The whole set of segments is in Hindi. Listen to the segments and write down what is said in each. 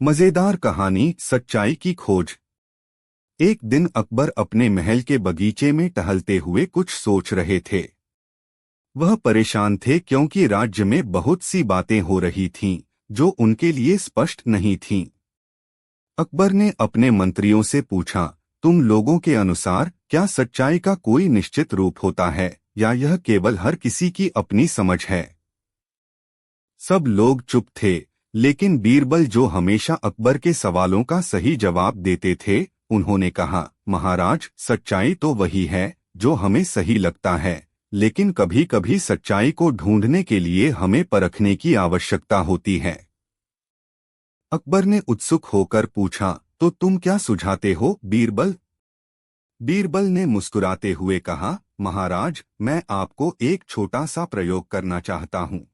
मजेदार कहानी सच्चाई की खोज। एक दिन अकबर अपने महल के बगीचे में टहलते हुए कुछ सोच रहे थे। वह परेशान थे क्योंकि राज्य में बहुत सी बातें हो रही थीं जो उनके लिए स्पष्ट नहीं थीं। अकबर ने अपने मंत्रियों से पूछा, तुम लोगों के अनुसार क्या सच्चाई का कोई निश्चित रूप होता है या यह केवल हर किसी की अपनी समझ है? सब लोग चुप थे, लेकिन बीरबल, जो हमेशा अकबर के सवालों का सही जवाब देते थे, उन्होंने कहा, महाराज, सच्चाई तो वही है जो हमें सही लगता है, लेकिन कभी कभी सच्चाई को ढूंढने के लिए हमें परखने की आवश्यकता होती है। अकबर ने उत्सुक होकर पूछा, तो तुम क्या सुझाते हो बीरबल? बीरबल ने मुस्कुराते हुए कहा, महाराज, मैं आपको एक छोटा सा प्रयोग करना चाहता हूँ।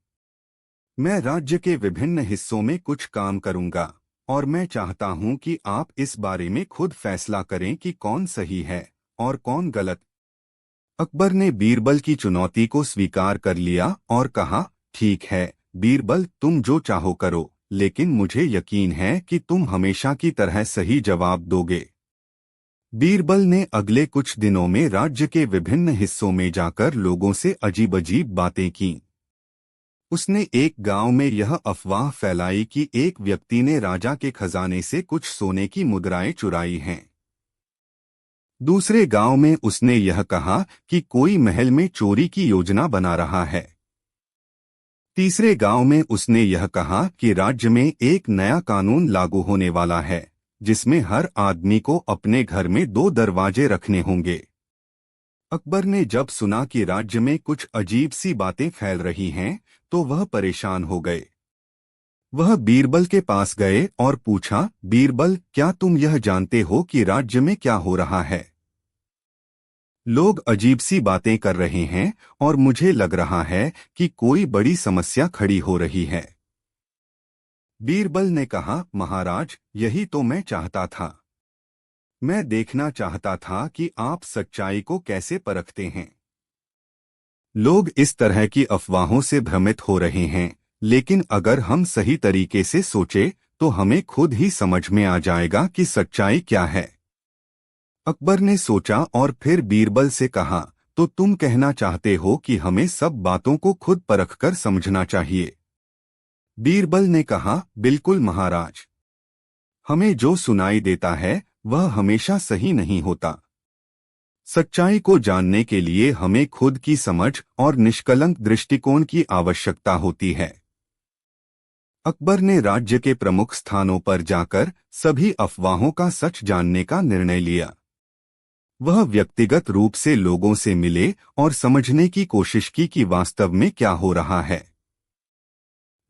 मैं राज्य के विभिन्न हिस्सों में कुछ काम करूंगा और मैं चाहता हूं कि आप इस बारे में खुद फैसला करें कि कौन सही है और कौन गलत। अकबर ने बीरबल की चुनौती को स्वीकार कर लिया और कहा, ठीक है बीरबल, तुम जो चाहो करो, लेकिन मुझे यकीन है कि तुम हमेशा की तरह सही जवाब दोगे। बीरबल ने अगले कुछ दिनों में राज्य के विभिन्न हिस्सों में जाकर लोगों से अजीब अजीब बातें की। उसने एक गांव में यह अफवाह फैलाई कि एक व्यक्ति ने राजा के खजाने से कुछ सोने की मुद्राएं चुराई हैं। दूसरे गांव में उसने यह कहा कि कोई महल में चोरी की योजना बना रहा है। तीसरे गांव में उसने यह कहा कि राज्य में एक नया कानून लागू होने वाला है, जिसमें हर आदमी को अपने घर में 2 दरवाजे रखने होंगे। अकबर ने जब सुना कि राज्य में कुछ अजीब सी बातें फैल रही हैं, तो वह परेशान हो गए। वह बीरबल के पास गए और पूछा, बीरबल, क्या तुम यह जानते हो कि राज्य में क्या हो रहा है? लोग अजीब सी बातें कर रहे हैं और मुझे लग रहा है कि कोई बड़ी समस्या खड़ी हो रही है। बीरबल ने कहा, महाराज, यही तो मैं चाहता था। मैं देखना चाहता था कि आप सच्चाई को कैसे परखते हैं। लोग इस तरह की अफवाहों से भ्रमित हो रहे हैं, लेकिन अगर हम सही तरीके से सोचें तो हमें खुद ही समझ में आ जाएगा कि सच्चाई क्या है। अकबर ने सोचा और फिर बीरबल से कहा, तो तुम कहना चाहते हो कि हमें सब बातों को खुद परखकर समझना चाहिए? बीरबल ने कहा, बिल्कुल महाराज। हमें जो सुनाई देता है वह हमेशा सही नहीं होता। सच्चाई को जानने के लिए हमें खुद की समझ और निष्कलंक दृष्टिकोण की आवश्यकता होती है। अकबर ने राज्य के प्रमुख स्थानों पर जाकर सभी अफवाहों का सच जानने का निर्णय लिया। वह व्यक्तिगत रूप से लोगों से मिले और समझने की कोशिश की कि वास्तव में क्या हो रहा है।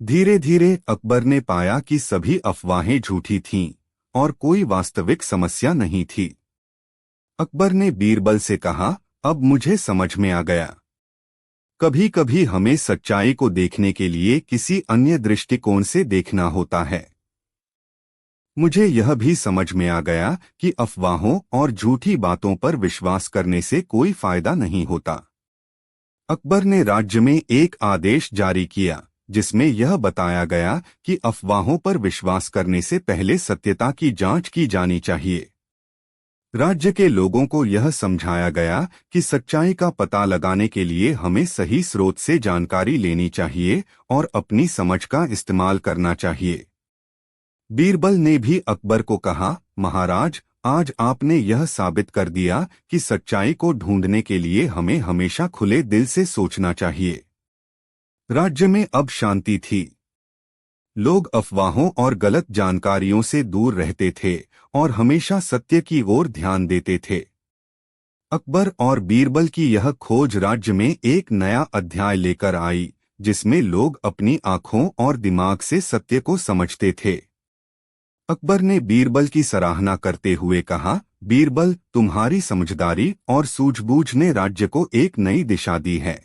धीरे धीरे अकबर ने पाया कि सभी अफवाहें झूठी थीं और कोई वास्तविक समस्या नहीं थी। अकबर ने बीरबल से कहा, अब मुझे समझ में आ गया। कभी कभी हमें सच्चाई को देखने के लिए किसी अन्य दृष्टिकोण से देखना होता है। मुझे यह भी समझ में आ गया कि अफवाहों और झूठी बातों पर विश्वास करने से कोई फायदा नहीं होता। अकबर ने राज्य में एक आदेश जारी किया जिसमें यह बताया गया कि अफवाहों पर विश्वास करने से पहले सत्यता की जांच की जानी चाहिए। राज्य के लोगों को यह समझाया गया कि सच्चाई का पता लगाने के लिए हमें सही स्रोत से जानकारी लेनी चाहिए और अपनी समझ का इस्तेमाल करना चाहिए। बीरबल ने भी अकबर को कहा, महाराज, आज आपने यह साबित कर दिया कि सच्चाई को ढूंढने के लिए हमें हमेशा खुले दिल से सोचना चाहिए। राज्य में अब शांति थी। लोग अफवाहों और गलत जानकारियों से दूर रहते थे और हमेशा सत्य की ओर ध्यान देते थे। अकबर और बीरबल की यह खोज राज्य में एक नया अध्याय लेकर आई, जिसमें लोग अपनी आंखों और दिमाग से सत्य को समझते थे। अकबर ने बीरबल की सराहना करते हुए कहा, बीरबल, तुम्हारी समझदारी और सूझबूझ ने राज्य को एक नई दिशा दी है।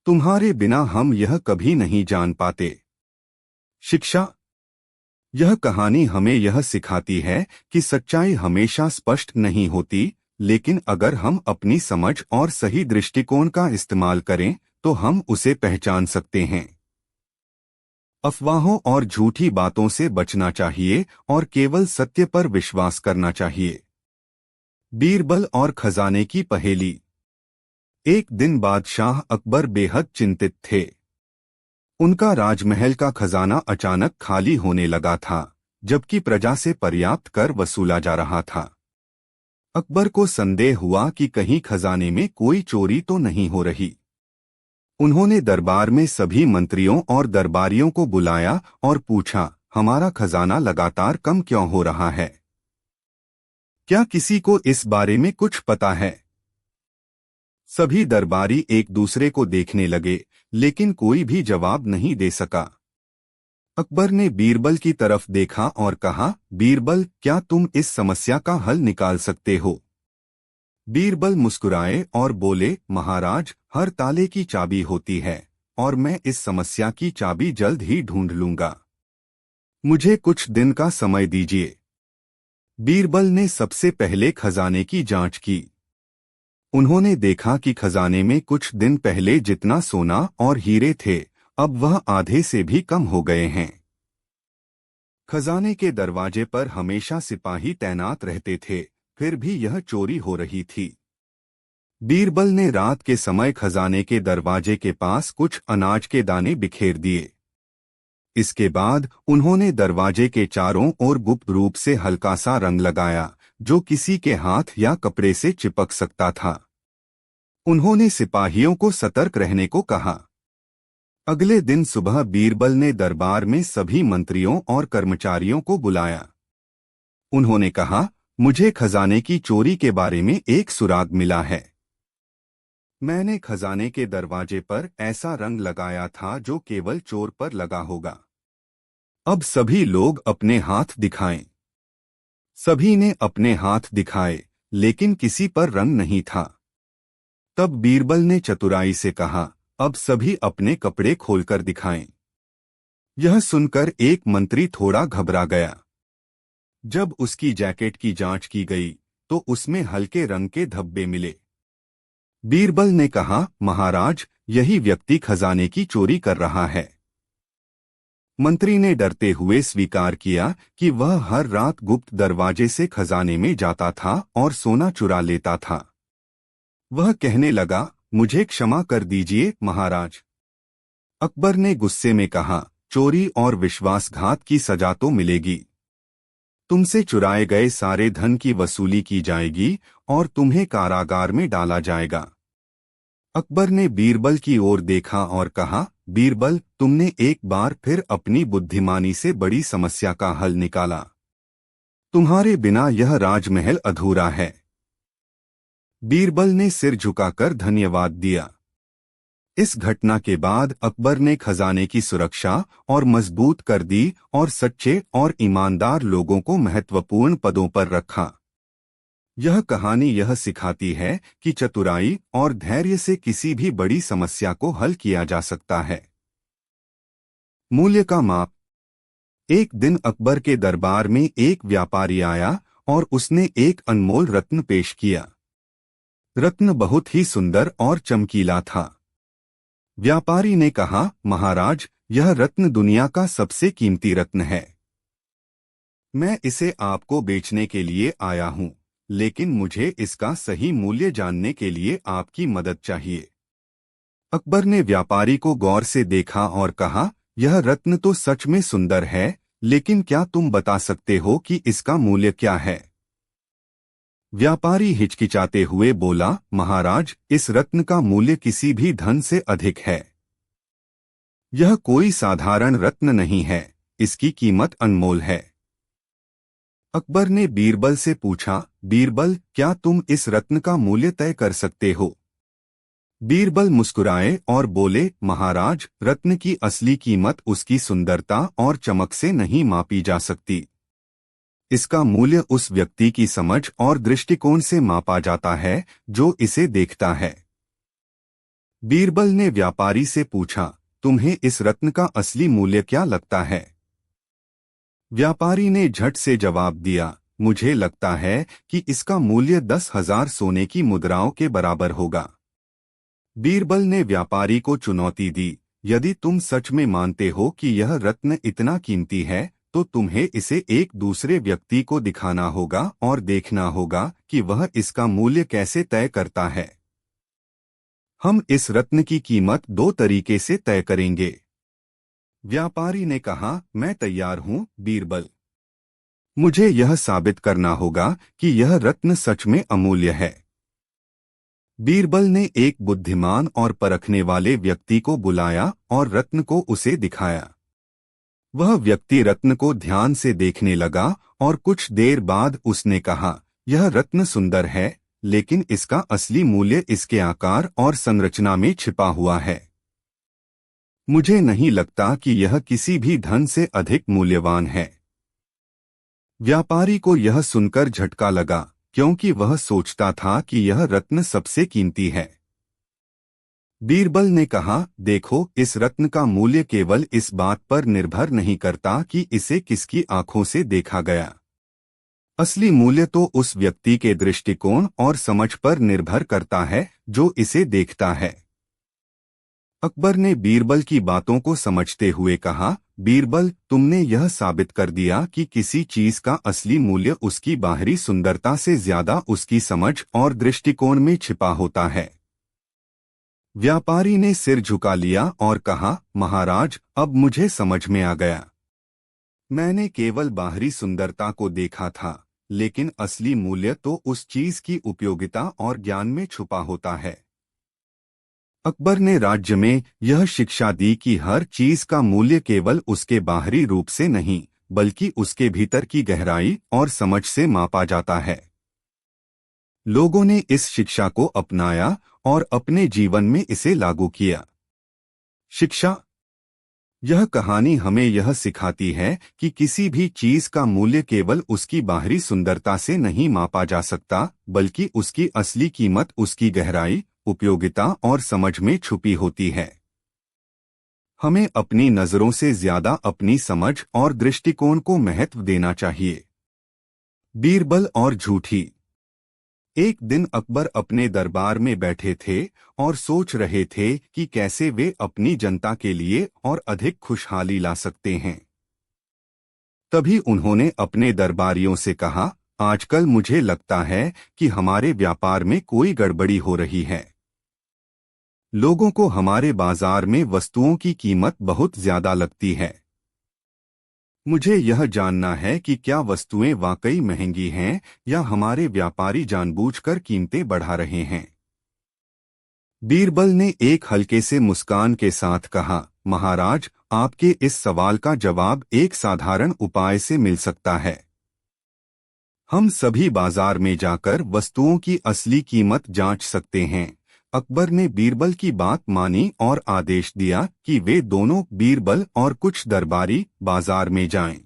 तुम्हारे बिना हम यह कभी नहीं जान पाते। शिक्षा। यह कहानी हमें यह सिखाती है कि सच्चाई हमेशा स्पष्ट नहीं होती, लेकिन अगर हम अपनी समझ और सही दृष्टिकोण का इस्तेमाल करें तो हम उसे पहचान सकते हैं। अफवाहों और झूठी बातों से बचना चाहिए और केवल सत्य पर विश्वास करना चाहिए। बीरबल और खजाने की पहेली। एक दिन बादशाह अकबर बेहद चिंतित थे। उनका राजमहल का खजाना अचानक खाली होने लगा था, जबकि प्रजा से पर्याप्त कर वसूला जा रहा था। अकबर को संदेह हुआ कि कहीं खजाने में कोई चोरी तो नहीं हो रही। उन्होंने दरबार में सभी मंत्रियों और दरबारियों को बुलाया और पूछा, हमारा खजाना लगातार कम क्यों हो रहा है? क्या किसी को इस बारे में कुछ पता है? सभी दरबारी एक दूसरे को देखने लगे, लेकिन कोई भी जवाब नहीं दे सका। अकबर ने बीरबल की तरफ देखा और कहा, बीरबल, क्या तुम इस समस्या का हल निकाल सकते हो? बीरबल मुस्कुराए और बोले, महाराज, हर ताले की चाबी होती है और मैं इस समस्या की चाबी जल्द ही ढूंढ लूंगा। मुझे कुछ दिन का समय दीजिए। बीरबल ने सबसे पहले खजाने की जांच की। उन्होंने देखा कि खजाने में कुछ दिन पहले जितना सोना और हीरे थे, अब वह आधे से भी कम हो गए हैं। खजाने के दरवाजे पर हमेशा सिपाही तैनात रहते थे, फिर भी यह चोरी हो रही थी। बीरबल ने रात के समय खजाने के दरवाजे के पास कुछ अनाज के दाने बिखेर दिए। इसके बाद उन्होंने दरवाजे के चारों ओर गुप्त रूप से हल्का सा रंग लगाया, जो किसी के हाथ या कपड़े से चिपक सकता था। उन्होंने सिपाहियों को सतर्क रहने को कहा। अगले दिन सुबह बीरबल ने दरबार में सभी मंत्रियों और कर्मचारियों को बुलाया। उन्होंने कहा, मुझे खजाने की चोरी के बारे में एक सुराग मिला है। मैंने खजाने के दरवाजे पर ऐसा रंग लगाया था जो केवल चोर पर लगा होगा। अब सभी लोग अपने हाथ दिखाएं। सभी ने अपने हाथ दिखाए, लेकिन किसी पर रंग नहीं था। तब बीरबल ने चतुराई से कहा, अब सभी अपने कपड़े खोलकर दिखाएं। यह सुनकर एक मंत्री थोड़ा घबरा गया। जब उसकी जैकेट की जांच की गई, तो उसमें हल्के रंग के धब्बे मिले। बीरबल ने कहा, महाराज, यही व्यक्ति खजाने की चोरी कर रहा है। मंत्री ने डरते हुए स्वीकार किया कि वह हर रात गुप्त दरवाजे से खजाने में जाता था और सोना चुरा लेता था। वह कहने लगा, मुझे क्षमा कर दीजिए महाराज। अकबर ने गुस्से में कहा, चोरी और विश्वासघात की सजा तो मिलेगी। तुमसे चुराए गए सारे धन की वसूली की जाएगी और तुम्हें कारागार में डाला जाएगा। अकबर ने बीरबल की ओर देखा और कहा, बीरबल, तुमने एक बार फिर अपनी बुद्धिमानी से बड़ी समस्या का हल निकाला। तुम्हारे बिना यह राजमहल अधूरा है। बीरबल ने सिर झुकाकर धन्यवाद दिया। इस घटना के बाद अकबर ने खजाने की सुरक्षा और मजबूत कर दी और सच्चे और ईमानदार लोगों को महत्वपूर्ण पदों पर रखा। यह कहानी यह सिखाती है कि चतुराई और धैर्य से किसी भी बड़ी समस्या को हल किया जा सकता है। मूल्य का माप। एक दिन अकबर के दरबार में एक व्यापारी आया और उसने एक अनमोल रत्न पेश किया। रत्न बहुत ही सुंदर और चमकीला था। व्यापारी ने कहा, महाराज, यह रत्न दुनिया का सबसे कीमती रत्न है। मैं इसे आपको बेचने के लिए आया हूं, लेकिन मुझे इसका सही मूल्य जानने के लिए आपकी मदद चाहिए। अकबर ने व्यापारी को गौर से देखा और कहा, यह रत्न तो सच में सुंदर है, लेकिन क्या तुम बता सकते हो कि इसका मूल्य क्या है? व्यापारी हिचकिचाते हुए बोला, महाराज, इस रत्न का मूल्य किसी भी धन से अधिक है। यह कोई साधारण रत्न नहीं है, इसकी कीमत अनमोल है। अकबर ने बीरबल से पूछा, बीरबल, क्या तुम इस रत्न का मूल्य तय कर सकते हो? बीरबल मुस्कुराए और बोले, महाराज, रत्न की असली कीमत उसकी सुंदरता और चमक से नहीं मापी जा सकती। इसका मूल्य उस व्यक्ति की समझ और दृष्टिकोण से मापा जाता है जो इसे देखता है। बीरबल ने व्यापारी से पूछा, तुम्हें इस रत्न का असली मूल्य क्या लगता है? व्यापारी ने झट से जवाब दिया, मुझे लगता है कि इसका मूल्य 10,000 सोने की मुद्राओं के बराबर होगा। बीरबल ने व्यापारी को चुनौती दी, यदि तुम सच में मानते हो कि यह रत्न इतना कीमती है तो तुम्हें इसे एक दूसरे व्यक्ति को दिखाना होगा और देखना होगा कि वह इसका मूल्य कैसे तय करता है। हम इस रत्न की कीमत दो तरीके से तय करेंगे। व्यापारी ने कहा, मैं तैयार हूं बीरबल। मुझे यह साबित करना होगा कि यह रत्न सच में अमूल्य है। बीरबल ने एक बुद्धिमान और परखने वाले व्यक्ति को बुलाया और रत्न को उसे दिखाया। वह व्यक्ति रत्न को ध्यान से देखने लगा और कुछ देर बाद उसने कहा, यह रत्न सुंदर है, लेकिन इसका असली मूल्य इसके आकार और संरचना में छिपा हुआ है। मुझे नहीं लगता कि यह किसी भी धन से अधिक मूल्यवान है। व्यापारी को यह सुनकर झटका लगा, क्योंकि वह सोचता था कि यह रत्न सबसे कीमती है। बीरबल ने कहा, देखो, इस रत्न का मूल्य केवल इस बात पर निर्भर नहीं करता कि इसे किसकी आंखों से देखा गया। असली मूल्य तो उस व्यक्ति के दृष्टिकोण और समझ पर निर्भर करता है जो इसे देखता है। अकबर ने बीरबल की बातों को समझते हुए कहा, बीरबल, तुमने यह साबित कर दिया कि किसी चीज का असली मूल्य उसकी बाहरी सुंदरता से ज्यादा उसकी समझ और दृष्टिकोण में छिपा होता है। व्यापारी ने सिर झुका लिया और कहा, महाराज, अब मुझे समझ में आ गया। मैंने केवल बाहरी सुंदरता को देखा था, लेकिन असली मूल्य तो उस चीज की उपयोगिता और ज्ञान में छुपा होता है। अकबर ने राज्य में यह शिक्षा दी कि हर चीज का मूल्य केवल उसके बाहरी रूप से नहीं, बल्कि उसके भीतर की गहराई और समझ से मापा जाता है। लोगों ने इस शिक्षा को अपनाया और अपने जीवन में इसे लागू किया। शिक्षा। यह कहानी हमें यह सिखाती है कि किसी भी चीज का मूल्य केवल उसकी बाहरी सुंदरता से नहीं मापा जा सकता, बल्कि उसकी असली कीमत उसकी गहराई, उपयोगिता और समझ में छुपी होती है। हमें अपनी नजरों से ज्यादा अपनी समझ और दृष्टिकोण को महत्व देना चाहिए। बीरबल और झूठी। एक दिन अकबर अपने दरबार में बैठे थे और सोच रहे थे कि कैसे वे अपनी जनता के लिए और अधिक खुशहाली ला सकते हैं। तभी उन्होंने अपने दरबारियों से कहा, आजकल मुझे लगता है कि हमारे व्यापार में कोई गड़बड़ी हो रही है। लोगों को हमारे बाजार में वस्तुओं की कीमत बहुत ज्यादा लगती है। मुझे यह जानना है कि क्या वस्तुएं वाकई महंगी हैं या हमारे व्यापारी जानबूझकर कीमतें बढ़ा रहे हैं। बीरबल ने एक हल्के से मुस्कान के साथ कहा, महाराज, आपके इस सवाल का जवाब एक साधारण उपाय से मिल सकता है। हम सभी बाजार में जाकर वस्तुओं की असली कीमत जांच सकते हैं। अकबर ने बीरबल की बात मानी और आदेश दिया कि वे दोनों, बीरबल और कुछ दरबारी, बाजार में जाएं।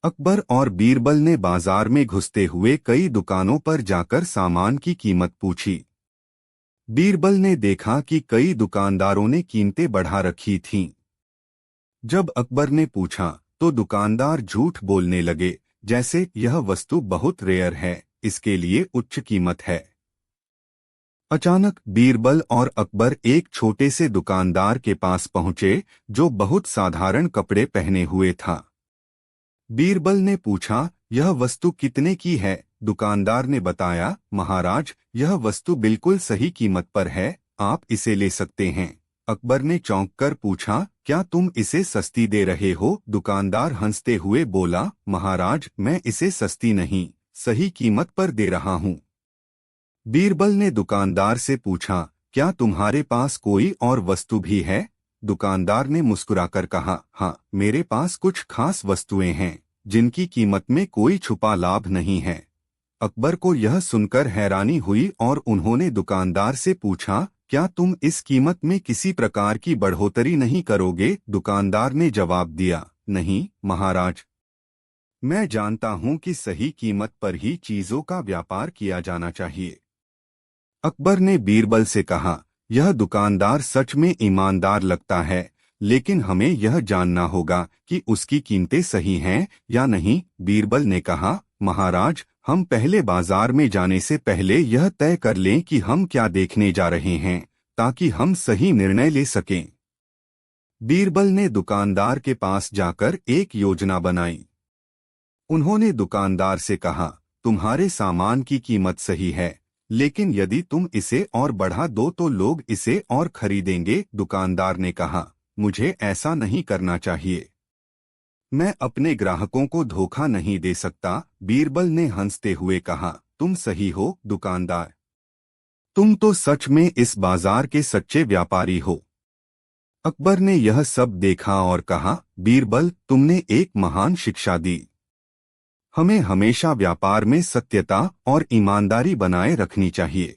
अकबर और बीरबल ने बाजार में घुसते हुए कई दुकानों पर जाकर सामान की कीमत पूछी। बीरबल ने देखा कि कई दुकानदारों ने कीमतें बढ़ा रखी थीं। जब अकबर ने पूछा तो दुकानदार झूठ बोलने लगे, जैसे यह वस्तु बहुत रेयर है, इसके लिए उच्च कीमत है। अचानक बीरबल और अकबर एक छोटे से दुकानदार के पास पहुंचे जो बहुत साधारण कपड़े पहने हुए था। बीरबल ने पूछा, यह वस्तु कितने की है? दुकानदार ने बताया, महाराज, यह वस्तु बिल्कुल सही कीमत पर है, आप इसे ले सकते हैं। अकबर ने चौंक कर पूछा, क्या तुम इसे सस्ती दे रहे हो? दुकानदार हंसते हुए बोला, महाराज, मैं इसे सस्ती नहीं, सही कीमत पर दे रहा हूँ। बीरबल ने दुकानदार से पूछा, क्या तुम्हारे पास कोई और वस्तु भी है? दुकानदार ने मुस्कुराकर कहा, हाँ, मेरे पास कुछ खास वस्तुएं हैं जिनकी कीमत में कोई छुपा लाभ नहीं है। अकबर को यह सुनकर हैरानी हुई और उन्होंने दुकानदार से पूछा, क्या तुम इस कीमत में किसी प्रकार की बढ़ोतरी नहीं करोगे? दुकानदार ने जवाब दिया, नहीं महाराज, मैं जानता हूं कि सही कीमत पर ही चीजों का व्यापार किया जाना चाहिए। अकबर ने बीरबल से कहा, यह दुकानदार सच में ईमानदार लगता है, लेकिन हमें यह जानना होगा कि उसकी कीमतें सही हैं या नहीं। बीरबल ने कहा, महाराज, हम पहले बाजार में जाने से पहले यह तय कर लें कि हम क्या देखने जा रहे हैं, ताकि हम सही निर्णय ले सकें। बीरबल ने दुकानदार के पास जाकर एक योजना बनाई। उन्होंने दुकानदार से कहा, तुम्हारे सामान की कीमत सही है, लेकिन यदि तुम इसे और बढ़ा दो तो लोग इसे और खरीदेंगे। दुकानदार ने कहा, मुझे ऐसा नहीं करना चाहिए। मैं अपने ग्राहकों को धोखा नहीं दे सकता। बीरबल ने हंसते हुए कहा, तुम सही हो दुकानदार। तुम तो सच में इस बाजार के सच्चे व्यापारी हो। अकबर ने यह सब देखा और कहा, बीरबल, तुमने एक महान शिक्षा दी। हमें हमेशा व्यापार में सत्यता और ईमानदारी बनाए रखनी चाहिए।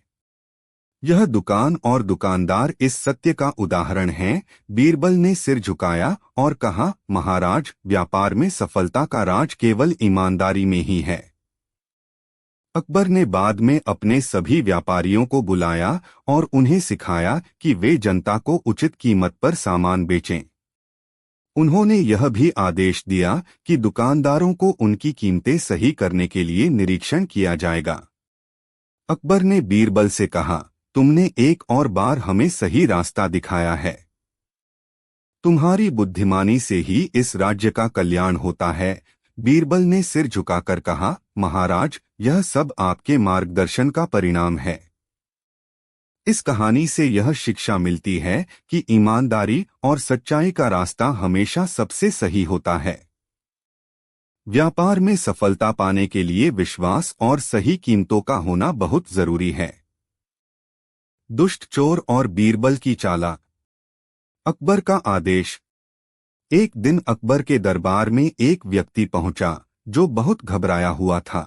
यह दुकान और दुकानदार इस सत्य का उदाहरण हैं। बीरबल ने सिर झुकाया और कहा, महाराज, व्यापार में सफलता का राज केवल ईमानदारी में ही है। अकबर ने बाद में अपने सभी व्यापारियों को बुलाया और उन्हें सिखाया कि वे जनता को उचित कीमत पर सामान बेचें। उन्होंने यह भी आदेश दिया कि दुकानदारों को उनकी कीमतें सही करने के लिए निरीक्षण किया जाएगा। अकबर ने बीरबल से कहा, तुमने एक और बार हमें सही रास्ता दिखाया है। तुम्हारी बुद्धिमानी से ही इस राज्य का कल्याण होता है। बीरबल ने सिर झुकाकर कहा, महाराज, यह सब आपके मार्गदर्शन का परिणाम है। इस कहानी से यह शिक्षा मिलती है कि ईमानदारी और सच्चाई का रास्ता हमेशा सबसे सही होता है। व्यापार में सफलता पाने के लिए विश्वास और सही कीमतों का होना बहुत जरूरी है। दुष्ट चोर और बीरबल की चालाक। अकबर का आदेश। एक दिन अकबर के दरबार में एक व्यक्ति पहुंचा जो बहुत घबराया हुआ था।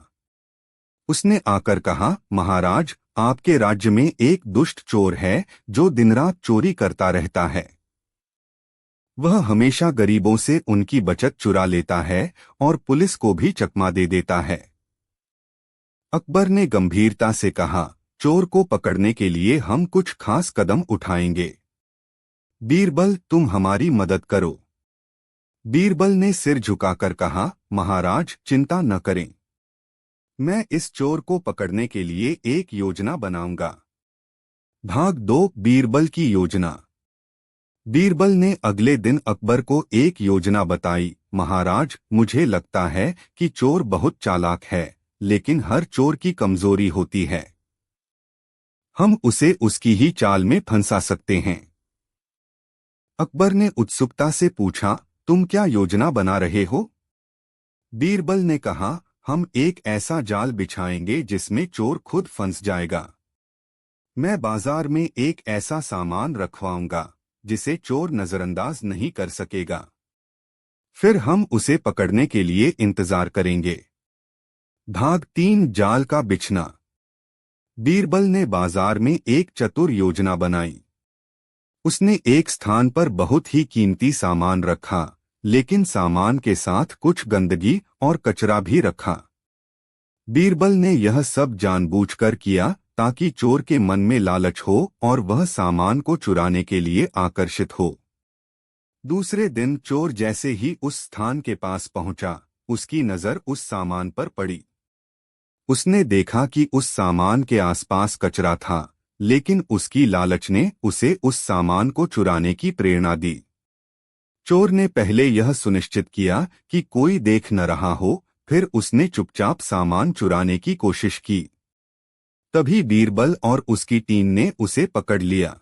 उसने आकर कहा, महाराज, आपके राज्य में एक दुष्ट चोर है जो दिन रात चोरी करता रहता है। वह हमेशा गरीबों से उनकी बचत चुरा लेता है और पुलिस को भी चकमा दे देता है। अकबर ने गंभीरता से कहा, चोर को पकड़ने के लिए हम कुछ खास कदम उठाएंगे। बीरबल, तुम हमारी मदद करो। बीरबल ने सिर झुकाकर कहा, महाराज, चिंता न करें। मैं इस चोर को पकड़ने के लिए एक योजना बनाऊंगा। भाग 2, बीरबल की योजना। बीरबल ने अगले दिन अकबर को एक योजना बताई। महाराज, मुझे लगता है कि चोर बहुत चालाक है, लेकिन हर चोर की कमजोरी होती है। हम उसे उसकी ही चाल में फंसा सकते हैं। अकबर ने उत्सुकता से पूछा, तुम क्या योजना बना रहे हो? बीरबल ने कहा, हम एक ऐसा जाल बिछाएंगे जिसमें चोर खुद फंस जाएगा। मैं बाजार में एक ऐसा सामान रखवाऊंगा जिसे चोर नजरअंदाज नहीं कर सकेगा। फिर हम उसे पकड़ने के लिए इंतजार करेंगे। भाग 3, जाल का बिछना। बीरबल ने बाजार में एक चतुर योजना बनाई। उसने एक स्थान पर बहुत ही कीमती सामान रखा, लेकिन सामान के साथ कुछ गंदगी और कचरा भी रखा। बीरबल ने यह सब जानबूझकर किया ताकि चोर के मन में लालच हो और वह सामान को चुराने के लिए आकर्षित हो। दूसरे दिन चोर जैसे ही उस स्थान के पास पहुंचा, उसकी नजर उस सामान पर पड़ी। उसने देखा कि उस सामान के आसपास कचरा था, लेकिन उसकी लालच ने उसे उस सामान को चुराने की प्रेरणा दी। चोर ने पहले यह सुनिश्चित किया कि कोई देख न रहा हो, फिर उसने चुपचाप सामान चुराने की कोशिश की। तभी बीरबल और उसकी टीम ने उसे पकड़ लिया।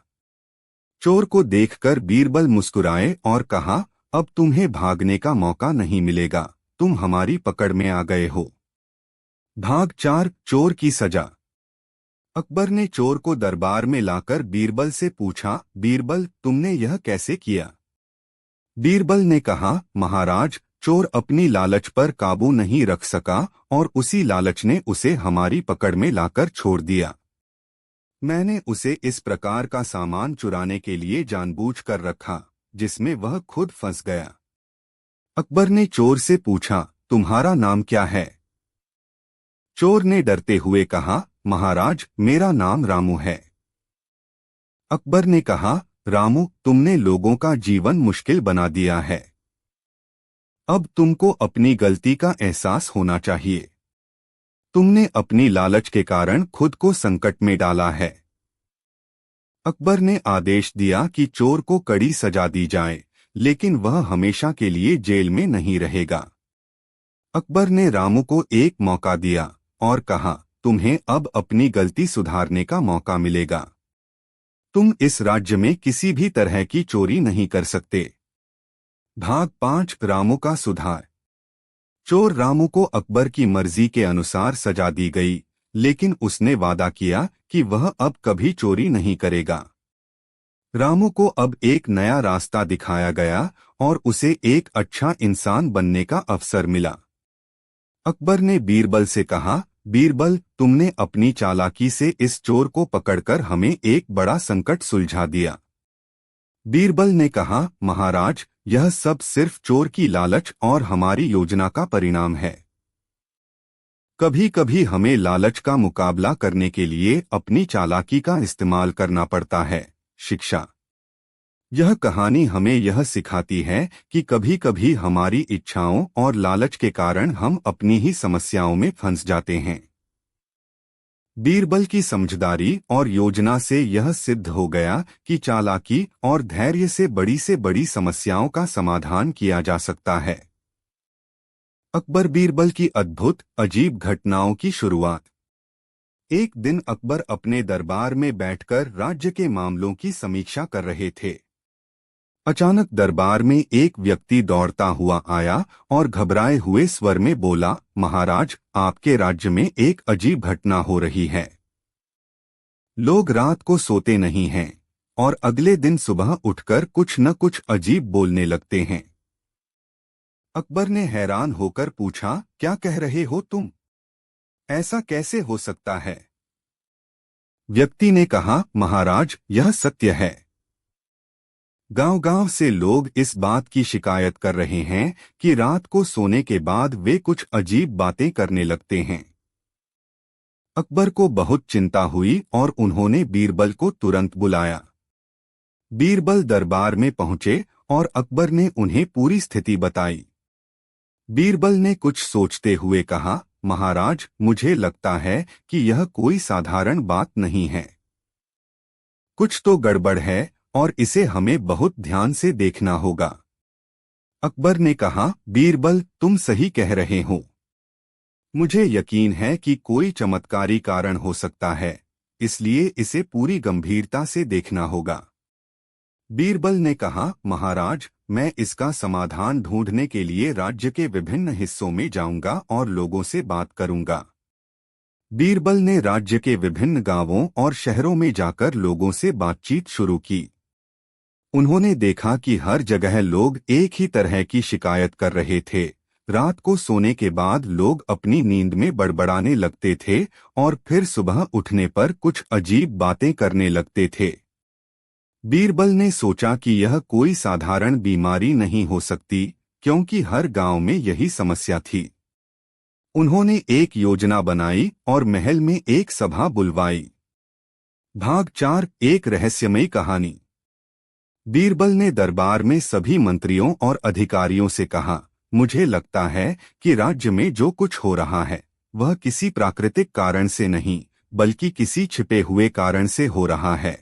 चोर को देखकर बीरबल मुस्कुराए और कहा, अब तुम्हें भागने का मौका नहीं मिलेगा, तुम हमारी पकड़ में आ गए हो। भाग 4, चोर की सजा। अकबर ने चोर को दरबार में लाकर बीरबल से पूछा, बीरबल, तुमने यह कैसे किया? बीरबल ने कहा, महाराज, चोर अपनी लालच पर काबू नहीं रख सका और उसी लालच ने उसे हमारी पकड़ में लाकर छोड़ दिया। मैंने उसे इस प्रकार का सामान चुराने के लिए जानबूझकर रखा जिसमें वह खुद फंस गया। अकबर ने चोर से पूछा, तुम्हारा नाम क्या है? चोर ने डरते हुए कहा, महाराज, मेरा नाम रामू है। अकबर ने कहा, रामू, तुमने लोगों का जीवन मुश्किल बना दिया है। अब तुमको अपनी गलती का एहसास होना चाहिए। तुमने अपनी लालच के कारण खुद को संकट में डाला है। अकबर ने आदेश दिया कि चोर को कड़ी सजा दी जाए, लेकिन वह हमेशा के लिए जेल में नहीं रहेगा। अकबर ने रामू को एक मौका दिया और कहा, तुम्हें अब अपनी गलती सुधारने का मौका मिलेगा। तुम इस राज्य में किसी भी तरह की चोरी नहीं कर सकते। भाग 5 रामू का सुधार। चोर रामू को अकबर की मर्जी के अनुसार सजा दी गई, लेकिन उसने वादा किया कि वह अब कभी चोरी नहीं करेगा। रामू को अब एक नया रास्ता दिखाया गया और उसे एक अच्छा इंसान बनने का अवसर मिला। अकबर ने बीरबल से कहा, बीरबल, तुमने अपनी चालाकी से इस चोर को पकड़कर हमें एक बड़ा संकट सुलझा दिया। बीरबल ने कहा, महाराज, यह सब सिर्फ चोर की लालच और हमारी योजना का परिणाम है। कभी कभी हमें लालच का मुकाबला करने के लिए अपनी चालाकी का इस्तेमाल करना पड़ता है। शिक्षा। यह कहानी हमें यह सिखाती है कि कभी कभी हमारी इच्छाओं और लालच के कारण हम अपनी ही समस्याओं में फंस जाते हैं। बीरबल की समझदारी और योजना से यह सिद्ध हो गया कि चालाकी और धैर्य से बड़ी समस्याओं का समाधान किया जा सकता है। अकबर बीरबल की अद्भुत अजीब घटनाओं की शुरुआत। एक दिन अकबर अपने दरबार में बैठकर राज्य के मामलों की समीक्षा कर रहे थे। अचानक दरबार में एक व्यक्ति दौड़ता हुआ आया और घबराए हुए स्वर में बोला, महाराज, आपके राज्य में एक अजीब घटना हो रही है। लोग रात को सोते नहीं हैं और अगले दिन सुबह उठकर कुछ न कुछ अजीब बोलने लगते हैं। अकबर ने हैरान होकर पूछा, क्या कह रहे हो तुम? ऐसा कैसे हो सकता है? व्यक्ति ने कहा, महाराज, यह सत्य है। गांव-गांव से लोग इस बात की शिकायत कर रहे हैं कि रात को सोने के बाद वे कुछ अजीब बातें करने लगते हैं। अकबर को बहुत चिंता हुई और उन्होंने बीरबल को तुरंत बुलाया। बीरबल दरबार में पहुंचे और अकबर ने उन्हें पूरी स्थिति बताई। बीरबल ने कुछ सोचते हुए कहा, महाराज, मुझे लगता है कि यह कोई साधारण बात नहीं है। कुछ तो गड़बड़ है और इसे हमें बहुत ध्यान से देखना होगा। अकबर ने कहा, बीरबल, तुम सही कह रहे हो। मुझे यकीन है कि कोई चमत्कारी कारण हो सकता है, इसलिए इसे पूरी गंभीरता से देखना होगा। बीरबल ने कहा, महाराज, मैं इसका समाधान ढूंढने के लिए राज्य के विभिन्न हिस्सों में जाऊंगा और लोगों से बात करूंगा। बीरबल ने राज्य के विभिन्न गांवों और शहरों में जाकर लोगों से बातचीत शुरू की। उन्होंने देखा कि हर जगह लोग एक ही तरह की शिकायत कर रहे थे। रात को सोने के बाद लोग अपनी नींद में बड़बड़ाने लगते थे और फिर सुबह उठने पर कुछ अजीब बातें करने लगते थे। बीरबल ने सोचा कि यह कोई साधारण बीमारी नहीं हो सकती, क्योंकि हर गांव में यही समस्या थी। उन्होंने एक योजना बनाई और महल में एक सभा बुलवाई। भाग 4 एक रहस्यमयी कहानी। बीरबल ने दरबार में सभी मंत्रियों और अधिकारियों से कहा, मुझे लगता है कि राज्य में जो कुछ हो रहा है वह किसी प्राकृतिक कारण से नहीं, बल्कि किसी छिपे हुए कारण से हो रहा है।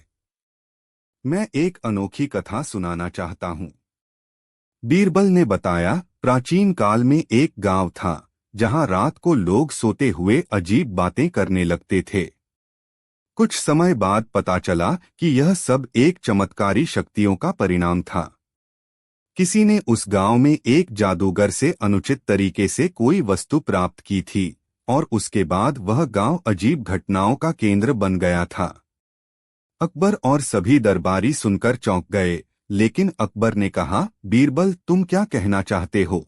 मैं एक अनोखी कथा सुनाना चाहता हूँ। बीरबल ने बताया, प्राचीन काल में एक गांव था जहां रात को लोग सोते हुए अजीब बातें करने लगते थे। कुछ समय बाद पता चला कि यह सब एक चमत्कारी शक्तियों का परिणाम था। किसी ने उस गांव में एक जादूगर से अनुचित तरीके से कोई वस्तु प्राप्त की थी और उसके बाद वह गांव अजीब घटनाओं का केंद्र बन गया था। अकबर और सभी दरबारी सुनकर चौंक गए, लेकिन अकबर ने कहा, बीरबल, तुम क्या कहना चाहते हो?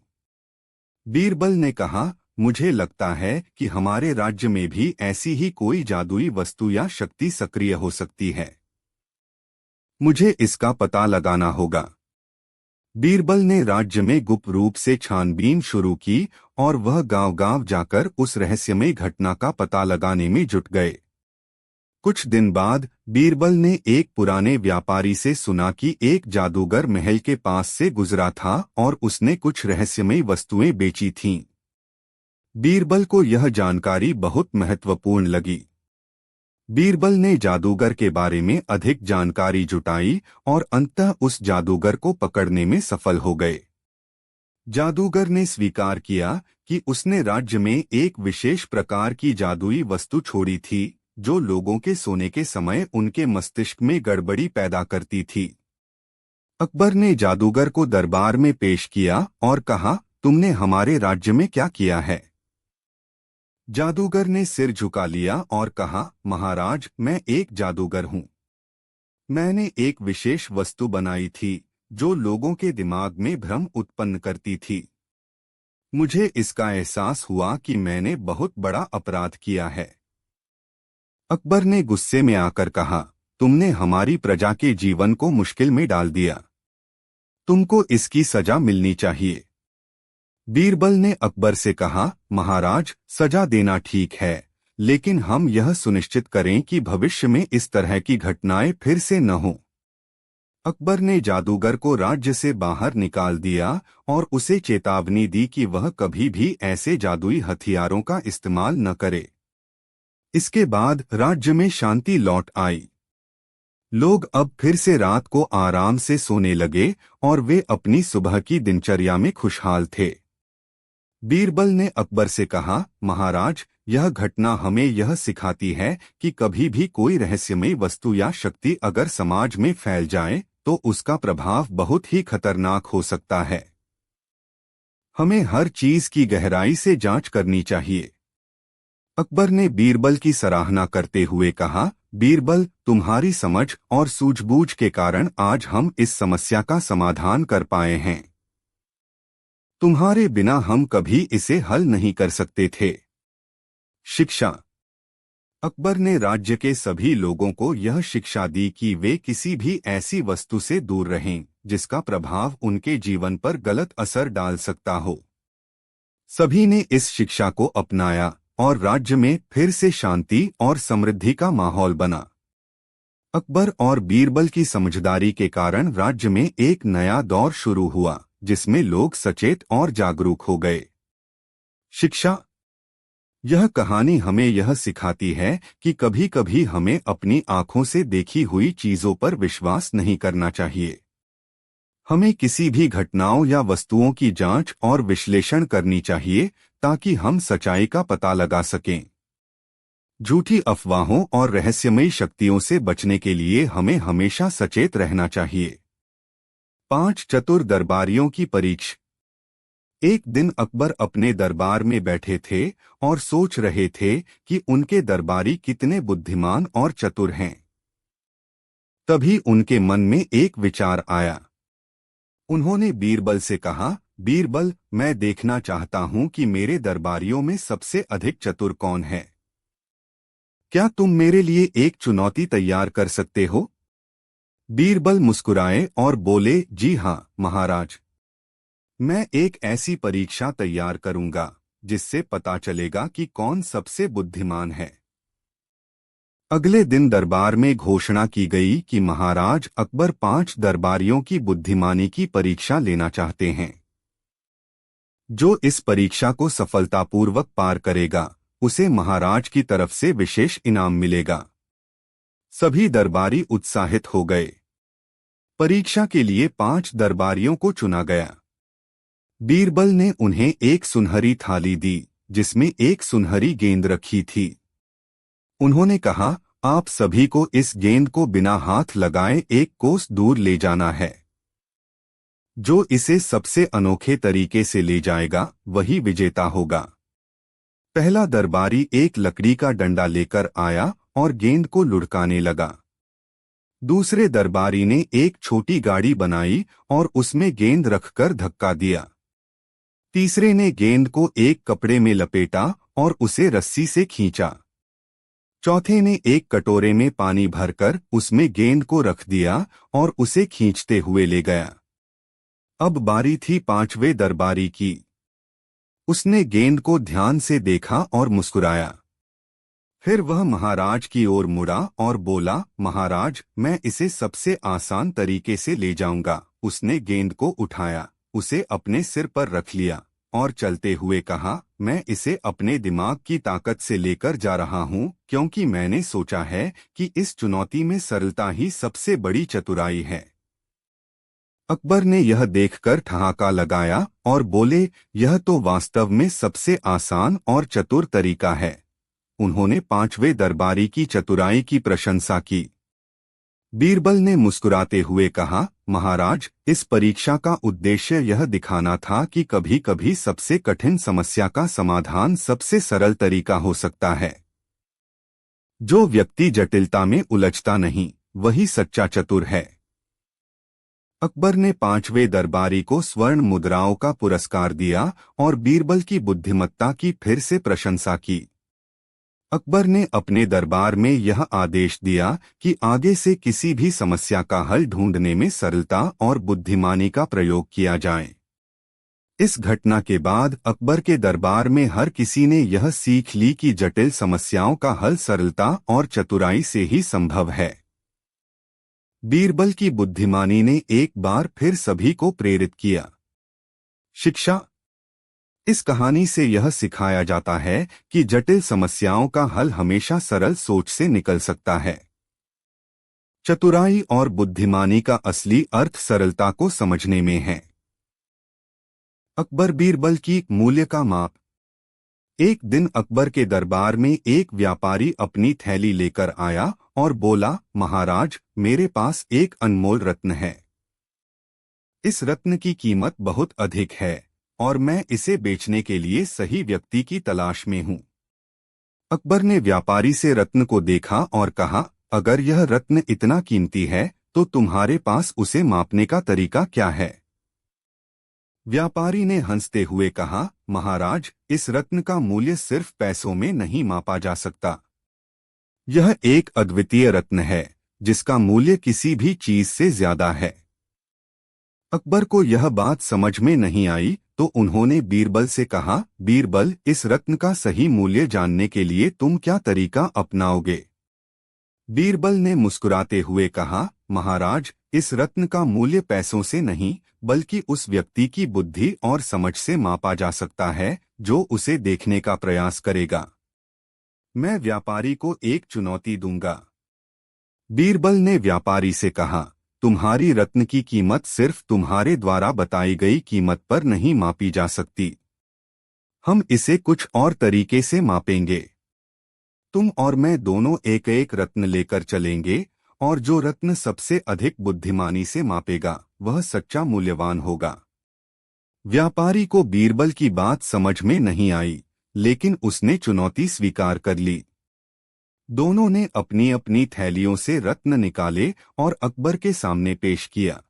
बीरबल ने कहा, मुझे लगता है कि हमारे राज्य में भी ऐसी ही कोई जादुई वस्तु या शक्ति सक्रिय हो सकती है। मुझे इसका पता लगाना होगा। बीरबल ने राज्य में गुप्त रूप से छानबीन शुरू की और वह गांव-गांव जाकर उस रहस्यमयी घटना का पता लगाने में जुट गए। कुछ दिन बाद बीरबल ने एक पुराने व्यापारी से सुना कि एक जादूगर महल के पास से गुजरा था और उसने कुछ रहस्यमयी वस्तुएं बेची थीं। बीरबल को यह जानकारी बहुत महत्वपूर्ण लगी। बीरबल ने जादूगर के बारे में अधिक जानकारी जुटाई और अंततः उस जादूगर को पकड़ने में सफल हो गए। जादूगर ने स्वीकार किया कि उसने राज्य में एक विशेष प्रकार की जादुई वस्तु छोड़ी थी जो लोगों के सोने के समय उनके मस्तिष्क में गड़बड़ी पैदा करती थी। अकबर ने जादूगर को दरबार में पेश किया और कहा, तुमने हमारे राज्य में क्या किया है? जादूगर ने सिर झुका लिया और कहा, महाराज, मैं एक जादूगर हूँ। मैंने एक विशेष वस्तु बनाई थी जो लोगों के दिमाग में भ्रम उत्पन्न करती थी। मुझे इसका एहसास हुआ कि मैंने बहुत बड़ा अपराध किया है। अकबर ने गुस्से में आकर कहा, तुमने हमारी प्रजा के जीवन को मुश्किल में डाल दिया। तुमको इसकी सजा मिलनी चाहिए। बीरबल ने अकबर से कहा, महाराज, सजा देना ठीक है, लेकिन हम यह सुनिश्चित करें कि भविष्य में इस तरह की घटनाएं फिर से न हों। अकबर ने जादूगर को राज्य से बाहर निकाल दिया और उसे चेतावनी दी कि वह कभी भी ऐसे जादुई हथियारों का इस्तेमाल न करे। इसके बाद राज्य में शांति लौट आई। लोग अब फिर से रात को आराम से सोने लगे और वे अपनी सुबह की दिनचर्या में खुशहाल थे। बीरबल ने अकबर से कहा, महाराज, यह घटना हमें यह सिखाती है कि कभी भी कोई रहस्यमयी वस्तु या शक्ति अगर समाज में फैल जाए तो उसका प्रभाव बहुत ही खतरनाक हो सकता है। हमें हर चीज की गहराई से जांच करनी चाहिए। अकबर ने बीरबल की सराहना करते हुए कहा, बीरबल, तुम्हारी समझ और सूझबूझ के कारण आज हम इस समस्या का समाधान कर पाए हैं। तुम्हारे बिना हम कभी इसे हल नहीं कर सकते थे। शिक्षा। अकबर ने राज्य के सभी लोगों को यह शिक्षा दी कि वे किसी भी ऐसी वस्तु से दूर रहें जिसका प्रभाव उनके जीवन पर गलत असर डाल सकता हो। सभी ने इस शिक्षा को अपनाया और राज्य में फिर से शांति और समृद्धि का माहौल बना। अकबर और बीरबल की समझदारी के कारण राज्य में एक नया दौर शुरू हुआ जिसमें लोग सचेत और जागरूक हो गए। शिक्षा। यह कहानी हमें यह सिखाती है कि कभी-कभी हमें अपनी आंखों से देखी हुई चीजों पर विश्वास नहीं करना चाहिए। हमें किसी भी घटनाओं या वस्तुओं की जांच और विश्लेषण करनी चाहिए ताकि हम सच्चाई का पता लगा सकें। झूठी अफवाहों और रहस्यमयी शक्तियों से बचने के लिए हमें हमेशा सचेत रहना चाहिए। 5 चतुर दरबारियों की परीक्षा। एक दिन अकबर अपने दरबार में बैठे थे और सोच रहे थे कि उनके दरबारी कितने बुद्धिमान और चतुर हैं। तभी उनके मन में एक विचार आया। उन्होंने बीरबल से कहा, बीरबल, मैं देखना चाहता हूं कि मेरे दरबारियों में सबसे अधिक चतुर कौन है। क्या तुम मेरे लिए एक चुनौती तैयार कर सकते हो? बीरबल मुस्कुराए और बोले, जी हाँ महाराज। मैं एक ऐसी परीक्षा तैयार करूंगा जिससे पता चलेगा कि कौन सबसे बुद्धिमान है। अगले दिन दरबार में घोषणा की गई कि महाराज अकबर 5 दरबारियों की बुद्धिमानी की परीक्षा लेना चाहते हैं। जो इस परीक्षा को सफलतापूर्वक पार करेगा उसे महाराज की तरफ से विशेष इनाम मिलेगा। सभी दरबारी उत्साहित हो गए। परीक्षा के लिए 5 दरबारियों को चुना गया। बीरबल ने उन्हें एक सुनहरी थाली दी जिसमें एक सुनहरी गेंद रखी थी। उन्होंने कहा, आप सभी को इस गेंद को बिना हाथ लगाए एक कोस दूर ले जाना है। जो इसे सबसे अनोखे तरीके से ले जाएगा वही विजेता होगा। पहला दरबारी एक लकड़ी का डंडा लेकर आया और गेंद को लुढ़काने लगा। दूसरे दरबारी ने एक छोटी गाड़ी बनाई और उसमें गेंद रखकर धक्का दिया। तीसरे ने गेंद को एक कपड़े में लपेटा और उसे रस्सी से खींचा। चौथे ने एक कटोरे में पानी भरकर उसमें गेंद को रख दिया और उसे खींचते हुए ले गया। अब बारी थी 5वें दरबारी की। उसने गेंद को ध्यान से देखा और मुस्कुराया। फिर वह महाराज की ओर मुड़ा और बोला, महाराज, मैं इसे सबसे आसान तरीके से ले जाऊंगा। उसने गेंद को उठाया, उसे अपने सिर पर रख लिया और चलते हुए कहा, मैं इसे अपने दिमाग की ताकत से लेकर जा रहा हूँ, क्योंकि मैंने सोचा है कि इस चुनौती में सरलता ही सबसे बड़ी चतुराई है। अकबर ने यह देखकर ठहाका लगाया और बोले, यह तो वास्तव में सबसे आसान और चतुर तरीका है। उन्होंने पांचवें दरबारी की चतुराई की प्रशंसा की। बीरबल ने मुस्कुराते हुए कहा, महाराज, इस परीक्षा का उद्देश्य यह दिखाना था कि कभी-कभी सबसे कठिन समस्या का समाधान सबसे सरल तरीका हो सकता है। जो व्यक्ति जटिलता में उलझता नहीं, वही सच्चा चतुर है। अकबर ने पांचवें दरबारी को स्वर्ण मुद्राओं का पुरस्कार दिया और बीरबल की बुद्धिमत्ता की फिर से प्रशंसा की। अकबर ने अपने दरबार में यह आदेश दिया कि आगे से किसी भी समस्या का हल ढूंढने में सरलता और बुद्धिमानी का प्रयोग किया जाए। इस घटना के बाद अकबर के दरबार में हर किसी ने यह सीख ली कि जटिल समस्याओं का हल सरलता और चतुराई से ही संभव है। बीरबल की बुद्धिमानी ने एक बार फिर सभी को प्रेरित किया। शिक्षा। इस कहानी से यह सिखाया जाता है कि जटिल समस्याओं का हल हमेशा सरल सोच से निकल सकता है। चतुराई और बुद्धिमानी का असली अर्थ सरलता को समझने में है। अकबर बीरबल की मूल्य का माप। एक दिन अकबर के दरबार में एक व्यापारी अपनी थैली लेकर आया और बोला, महाराज, मेरे पास एक अनमोल रत्न है। इस रत्न की कीमत बहुत अधिक है और मैं इसे बेचने के लिए सही व्यक्ति की तलाश में हूँ। अकबर ने व्यापारी से रत्न को देखा और कहा, अगर यह रत्न इतना कीमती है तो तुम्हारे पास उसे मापने का तरीका क्या है? व्यापारी ने हंसते हुए कहा, महाराज, इस रत्न का मूल्य सिर्फ पैसों में नहीं मापा जा सकता। यह एक अद्वितीय रत्न है जिसका मूल्य किसी भी चीज से ज्यादा है। अकबर को यह बात समझ में नहीं आई तो उन्होंने बीरबल से कहा, बीरबल, इस रत्न का सही मूल्य जानने के लिए तुम क्या तरीका अपनाओगे? बीरबल ने मुस्कुराते हुए कहा, महाराज, इस रत्न का मूल्य पैसों से नहीं बल्कि उस व्यक्ति की बुद्धि और समझ से मापा जा सकता है जो उसे देखने का प्रयास करेगा। मैं व्यापारी को एक चुनौती दूंगा। बीरबल ने व्यापारी से कहा, तुम्हारी रत्न की कीमत सिर्फ तुम्हारे द्वारा बताई गई कीमत पर नहीं मापी जा सकती। हम इसे कुछ और तरीके से मापेंगे। तुम और मैं दोनों एक एक रत्न लेकर चलेंगे और जो रत्न सबसे अधिक बुद्धिमानी से मापेगा वह सच्चा मूल्यवान होगा। व्यापारी को बीरबल की बात समझ में नहीं आई, लेकिन उसने चुनौती स्वीकार कर ली। दोनों ने अपनी अपनी थैलियों से रत्न निकाले और अकबर के सामने पेश किया।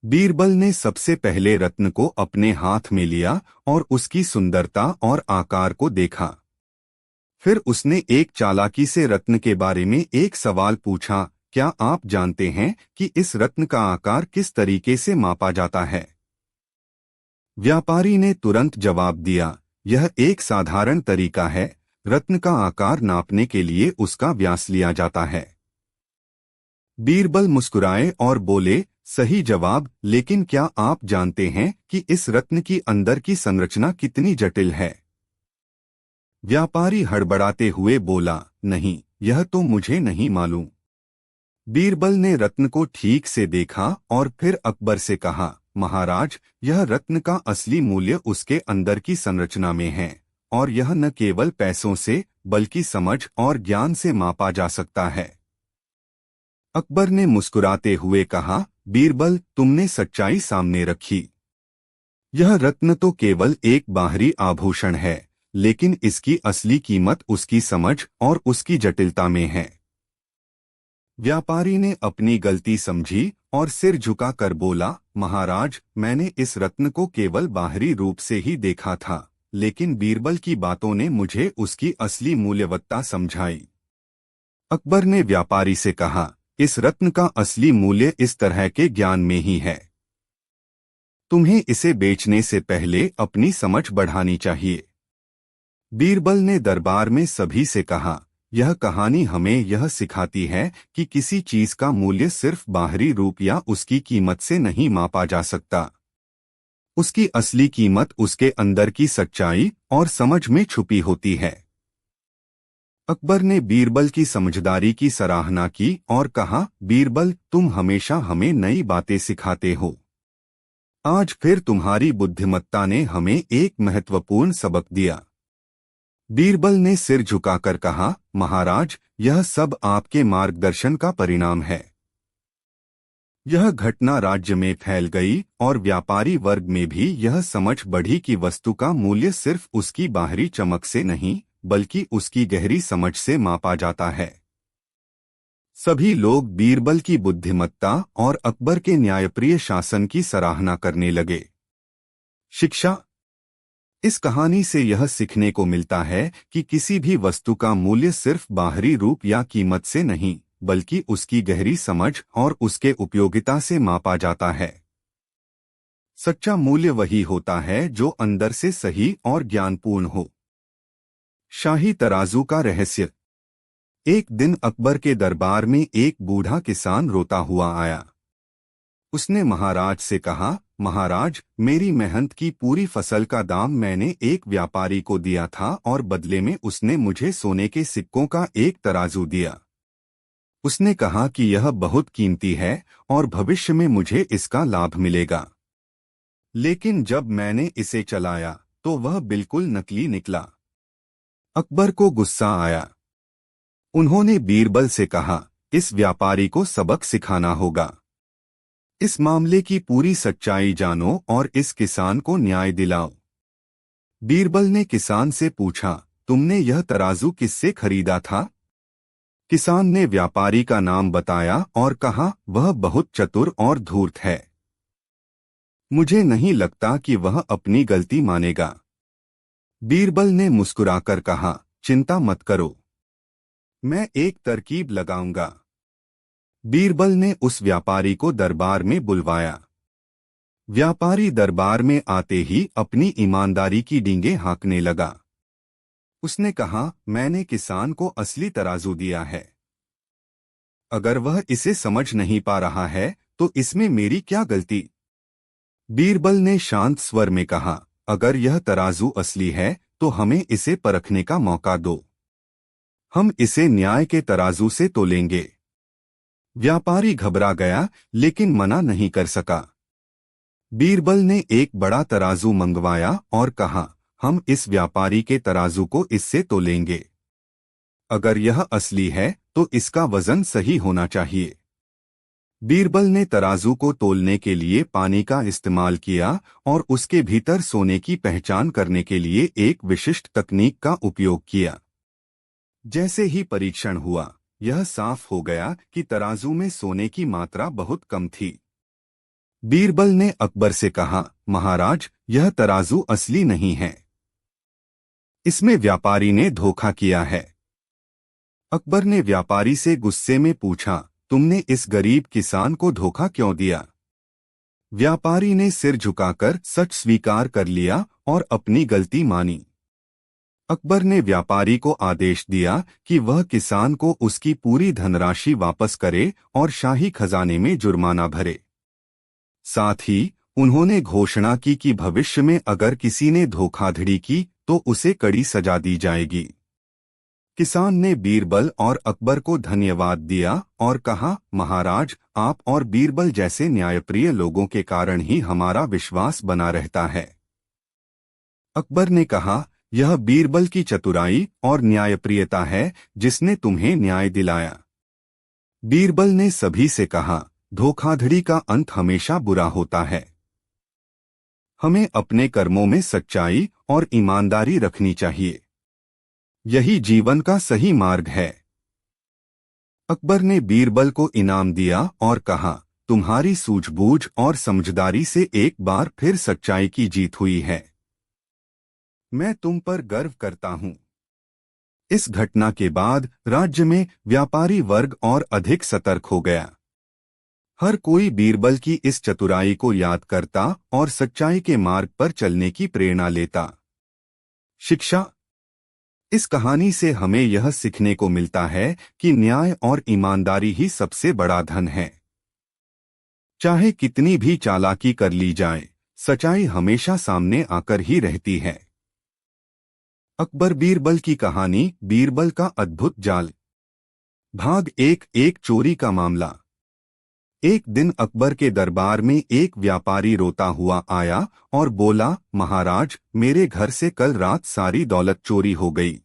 बीरबल ने सबसे पहले रत्न को अपने हाथ में लिया और उसकी सुंदरता और आकार को देखा। फिर उसने एक चालाकी से रत्न के बारे में एक सवाल पूछा, क्या आप जानते हैं कि इस रत्न का आकार किस तरीके से मापा जाता है? व्यापारी ने तुरंत जवाब दिया, यह एक साधारण तरीका है। रत्न का आकार नापने के लिए उसका व्यास लिया जाता है। बीरबल मुस्कुराए और बोले, सही जवाब, लेकिन क्या आप जानते हैं कि इस रत्न की अंदर की संरचना कितनी जटिल है? व्यापारी हड़बड़ाते हुए बोला, नहीं, यह तो मुझे नहीं मालूम। बीरबल ने रत्न को ठीक से देखा और फिर अकबर से कहा, महाराज, यह रत्न का असली मूल्य उसके अंदर की संरचना में है और यह न केवल पैसों से बल्कि समझ और ज्ञान से मापा जा सकता है। अकबर ने मुस्कुराते हुए कहा, बीरबल, तुमने सच्चाई सामने रखी। यह रत्न तो केवल एक बाहरी आभूषण है, लेकिन इसकी असली कीमत उसकी समझ और उसकी जटिलता में है। व्यापारी ने अपनी गलती समझी और सिर झुकाकर बोला, महाराज, मैंने इस रत्न को केवल बाहरी रूप से ही देखा था, लेकिन बीरबल की बातों ने मुझे उसकी असली मूल्यवत्ता समझाई। अकबर ने व्यापारी से कहा, इस रत्न का असली मूल्य इस तरह के ज्ञान में ही है। तुम्हें इसे बेचने से पहले अपनी समझ बढ़ानी चाहिए। बीरबल ने दरबार में सभी से कहा, यह कहानी हमें यह सिखाती है कि किसी चीज का मूल्य सिर्फ बाहरी रूप या उसकी कीमत से नहीं मापा जा सकता। उसकी असली कीमत उसके अंदर की सच्चाई और समझ में छुपी होती है। अकबर ने बीरबल की समझदारी की सराहना की और कहा, बीरबल, तुम हमेशा हमें नई बातें सिखाते हो। आज फिर तुम्हारी बुद्धिमत्ता ने हमें एक महत्वपूर्ण सबक दिया। बीरबल ने सिर झुकाकर कहा, महाराज, यह सब आपके मार्गदर्शन का परिणाम है। यह घटना राज्य में फैल गई और व्यापारी वर्ग में भी यह समझ बढ़ी कि वस्तु का मूल्य सिर्फ उसकी बाहरी चमक से नहीं, बल्कि उसकी गहरी समझ से मापा जाता है। सभी लोग बीरबल की बुद्धिमत्ता और अकबर के न्यायप्रिय शासन की सराहना करने लगे। शिक्षा। इस कहानी से यह सीखने को मिलता है कि किसी भी वस्तु का मूल्य सिर्फ बाहरी रूप या कीमत से नहीं, बल्कि उसकी गहरी समझ और उसके उपयोगिता से मापा जाता है। सच्चा मूल्य वही होता है जो अंदर से सही और ज्ञानपूर्ण हो। शाही तराजू का रहस्य। एक दिन अकबर के दरबार में एक बूढ़ा किसान रोता हुआ आया। उसने महाराज से कहा, महाराज, मेरी मेहनत की पूरी फसल का दाम मैंने एक व्यापारी को दिया था और बदले में उसने मुझे सोने के सिक्कों का एक तराजू दिया। उसने कहा कि यह बहुत कीमती है और भविष्य में मुझे इसका लाभ मिलेगा। लेकिन जब मैंने इसे चलाया तो वह बिल्कुल नकली निकला। अकबर को गुस्सा आया। उन्होंने बीरबल से कहा, इस व्यापारी को सबक सिखाना होगा। इस मामले की पूरी सच्चाई जानो और इस किसान को न्याय दिलाओ। बीरबल ने किसान से पूछा, तुमने यह तराजू किससे खरीदा था? किसान ने व्यापारी का नाम बताया और कहा, वह बहुत चतुर और धूर्त है। मुझे नहीं लगता कि वह अपनी गलती मानेगा। बीरबल ने मुस्कुराकर कहा, चिंता मत करो, मैं एक तरकीब लगाऊंगा। बीरबल ने उस व्यापारी को दरबार में बुलवाया। व्यापारी दरबार में आते ही अपनी ईमानदारी की डींगे हाँकने लगा। उसने कहा, मैंने किसान को असली तराजू दिया है। अगर वह इसे समझ नहीं पा रहा है तो इसमें मेरी क्या गलती? बीरबल ने शांत स्वर में कहा, अगर यह तराजू असली है तो हमें इसे परखने का मौका दो। हम इसे न्याय के तराजू से तोलेंगे। व्यापारी घबरा गया लेकिन मना नहीं कर सका। बीरबल ने एक बड़ा तराजू मंगवाया और कहा, हम इस व्यापारी के तराजू को इससे तोलेंगे। अगर यह असली है तो इसका वजन सही होना चाहिए। बीरबल ने तराजू को तोलने के लिए पानी का इस्तेमाल किया और उसके भीतर सोने की पहचान करने के लिए एक विशिष्ट तकनीक का उपयोग किया। जैसे ही परीक्षण हुआ, यह साफ हो गया कि तराजू में सोने की मात्रा बहुत कम थी। बीरबल ने अकबर से कहा, महाराज, यह तराजू असली नहीं है। इसमें व्यापारी ने धोखा किया है। अकबर ने व्यापारी से गुस्से में पूछा, तुमने इस गरीब किसान को धोखा क्यों दिया? व्यापारी ने सिर झुकाकर सच स्वीकार कर लिया और अपनी गलती मानी। अकबर ने व्यापारी को आदेश दिया कि वह किसान को उसकी पूरी धनराशि वापस करे और शाही खजाने में जुर्माना भरे। साथ ही उन्होंने घोषणा की कि भविष्य में अगर किसी ने धोखाधड़ी की तो उसे कड़ी सजा दी जाएगी। किसान ने बीरबल और अकबर को धन्यवाद दिया और कहा, महाराज, आप और बीरबल जैसे न्यायप्रिय लोगों के कारण ही हमारा विश्वास बना रहता है। अकबर ने कहा, यह बीरबल की चतुराई और न्यायप्रियता है जिसने तुम्हें न्याय दिलाया। बीरबल ने सभी से कहा, धोखाधड़ी का अंत हमेशा बुरा होता है। हमें अपने कर्मों में सच्चाई और ईमानदारी रखनी चाहिए। यही जीवन का सही मार्ग है। अकबर ने बीरबल को इनाम दिया और कहा, तुम्हारी सूझबूझ और समझदारी से एक बार फिर सच्चाई की जीत हुई है। मैं तुम पर गर्व करता हूँ। इस घटना के बाद राज्य में व्यापारी वर्ग और अधिक सतर्क हो गया। हर कोई बीरबल की इस चतुराई को याद करता और सच्चाई के मार्ग पर चलने की प्रेरणा लेता। शिक्षा। इस कहानी से हमें यह सीखने को मिलता है कि न्याय और ईमानदारी ही सबसे बड़ा धन है। चाहे कितनी भी चालाकी कर ली जाए, सच्चाई हमेशा सामने आकर ही रहती है। अकबर बीरबल की कहानी, बीरबल का अद्भुत जाल। भाग एक चोरी का मामला। एक दिन अकबर के दरबार में एक व्यापारी रोता हुआ आया और बोला, महाराज, मेरे घर से कल रात सारी दौलत चोरी हो गई।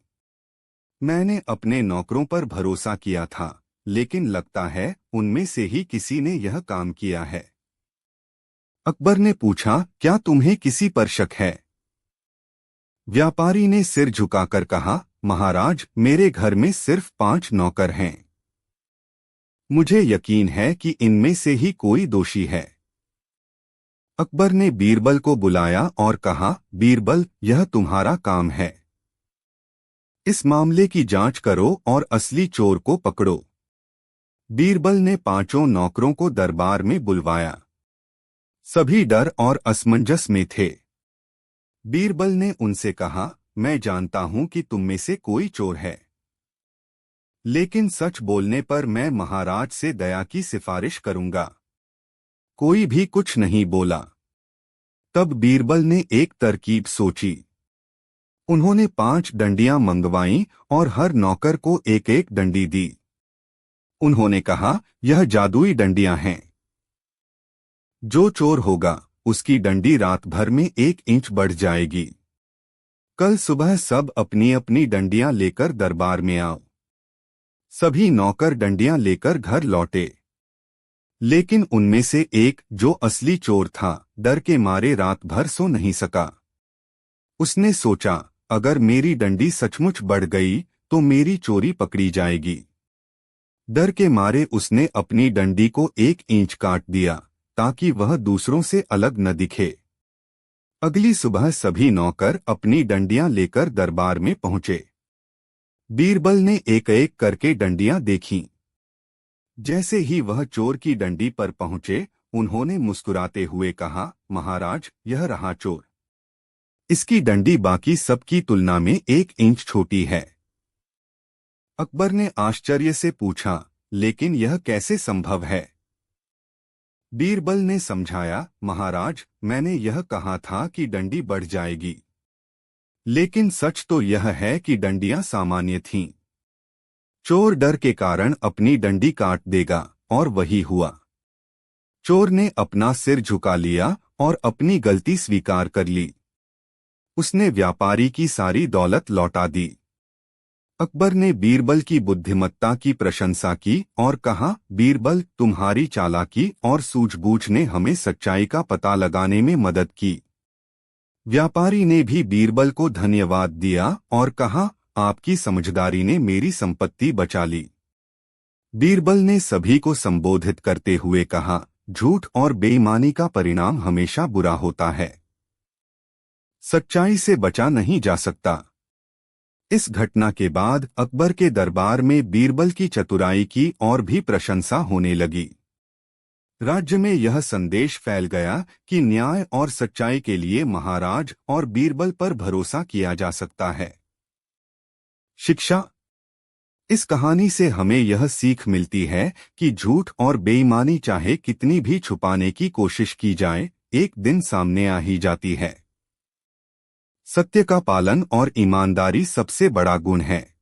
मैंने अपने नौकरों पर भरोसा किया था, लेकिन लगता है उनमें से ही किसी ने यह काम किया है। अकबर ने पूछा, क्या तुम्हें किसी पर शक है? व्यापारी ने सिर झुकाकर कहा, महाराज, मेरे घर में सिर्फ 5 नौकर हैं। मुझे यकीन है कि इनमें से ही कोई दोषी है। अकबर ने बीरबल को बुलाया और कहा, बीरबल, यह तुम्हारा काम है। इस मामले की जांच करो और असली चोर को पकड़ो। बीरबल ने 5 नौकरों को दरबार में बुलवाया। सभी डर और असमंजस में थे। बीरबल ने उनसे कहा, मैं जानता हूं कि तुम में से कोई चोर है, लेकिन सच बोलने पर मैं महाराज से दया की सिफारिश करूंगा। कोई भी कुछ नहीं बोला। तब बीरबल ने एक तरकीब सोची। उन्होंने 5 डंडियां मंगवाईं और हर नौकर को एक एक डंडी दी। उन्होंने कहा, यह जादुई डंडियां हैं। जो चोर होगा उसकी डंडी रात भर में 1 इंच बढ़ जाएगी। कल सुबह सब अपनी अपनी डंडियां लेकर दरबार में आओ। सभी नौकर डंडियां लेकर घर लौटे, लेकिन उनमें से एक, जो असली चोर था, डर के मारे रात भर सो नहीं सका। उसने सोचा, अगर मेरी डंडी सचमुच बढ़ गई तो मेरी चोरी पकड़ी जाएगी। डर के मारे उसने अपनी डंडी को 1 इंच काट दिया ताकि वह दूसरों से अलग न दिखे। अगली सुबह सभी नौकर अपनी डंडियां लेकर दरबार में पहुंचे। बीरबल ने एक एक करके डंडियां देखीं। जैसे ही वह चोर की डंडी पर पहुंचे, उन्होंने मुस्कुराते हुए कहा, महाराज, यह रहा चोर। इसकी डंडी बाकी सबकी तुलना में 1 इंच छोटी है। अकबर ने आश्चर्य से पूछा, लेकिन यह कैसे संभव है? बीरबल ने समझाया, महाराज, मैंने यह कहा था कि डंडी बढ़ जाएगी, लेकिन सच तो यह है कि डंडियां सामान्य थीं। चोर डर के कारण अपनी डंडी काट देगा, और वही हुआ। चोर ने अपना सिर झुका लिया और अपनी गलती स्वीकार कर ली। उसने व्यापारी की सारी दौलत लौटा दी। अकबर ने बीरबल की बुद्धिमत्ता की प्रशंसा की और कहा, बीरबल, तुम्हारी चालाकी और सूझबूझ ने हमें सच्चाई का पता लगाने में मदद की। व्यापारी ने भी बीरबल को धन्यवाद दिया और कहा, आपकी समझदारी ने मेरी संपत्ति बचा ली। बीरबल ने सभी को संबोधित करते हुए कहा, झूठ और बेईमानी का परिणाम हमेशा बुरा होता है। सच्चाई से बचा नहीं जा सकता। इस घटना के बाद अकबर के दरबार में बीरबल की चतुराई की और भी प्रशंसा होने लगी। राज्य में यह संदेश फैल गया कि न्याय और सच्चाई के लिए महाराज और बीरबल पर भरोसा किया जा सकता है। शिक्षा। इस कहानी से हमें यह सीख मिलती है कि झूठ और बेईमानी चाहे कितनी भी छुपाने की कोशिश की जाए, एक दिन सामने आ ही जाती है। सत्य का पालन और ईमानदारी सबसे बड़ा गुण है।